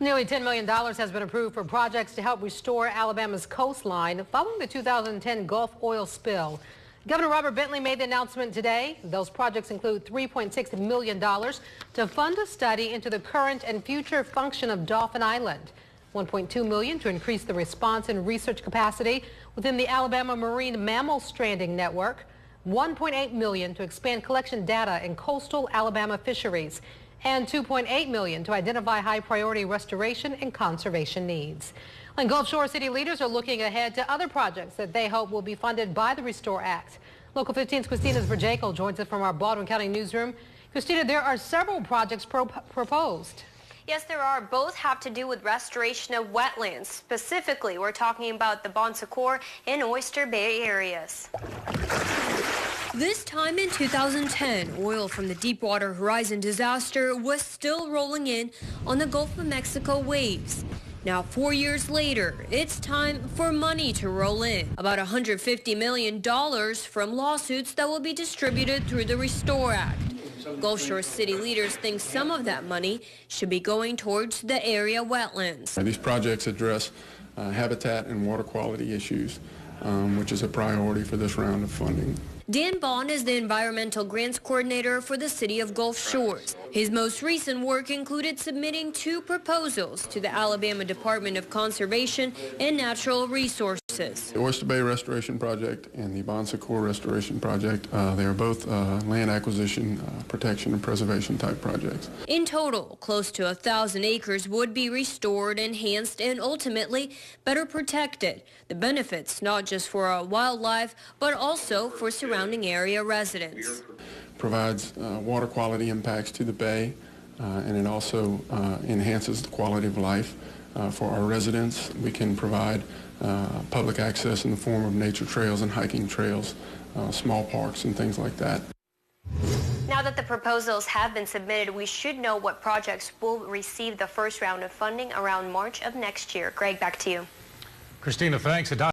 Nearly $10 million has been approved for projects to help restore Alabama's coastline following the 2010 Gulf oil spill. Governor Robert Bentley made the announcement today. Those projects include $3.6 million to fund a study into the current and future function of Dauphin Island, $1.2 million to increase the response and research capacity within the Alabama Marine Mammal Stranding Network, $1.8 million to expand collection data in coastal Alabama fisheries, and $2.8 million to identify high-priority restoration and conservation needs. And Gulf Shore city leaders are looking ahead to other projects that they hope will be funded by the Restore Act. Local 15's Christina Zverjako joins us from our Baldwin County newsroom. Christina, there are several projects proposed. Yes, there are. Both have to do with restoration of wetlands. Specifically, we're talking about the Bon Secour and Oyster Bay areas. This time in 2010, oil from the Deepwater Horizon disaster was still rolling in on the Gulf of Mexico waves. Now, 4 years later, it's time for money to roll in. About $150 million from lawsuits that will be distributed through the Restore Act. Gulf Shore city leaders think some of that money should be going towards the area wetlands. These projects address habitat and water quality issues, which is a priority for this round of funding. Dan Bond is the environmental grants coordinator for the city of Gulf Shores. His most recent work included submitting 2 proposals to the Alabama Department of Conservation and Natural Resources. The Oyster Bay Restoration Project and the Bon Secour Restoration Project, they are both land acquisition, protection, and preservation type projects. In total, close to 1,000 acres would be restored, enhanced, and ultimately better protected. The benefits not just for wildlife, but also for surrounding area residents. Provides water quality impacts to the bay, and it also enhances the quality of life for our residents. We can provide public access in the form of nature trails and hiking trails, small parks and things like that. Now that the proposals have been submitted, we should know what projects will receive the first round of funding around March of next year. Greg, back to you. Christina, thanks.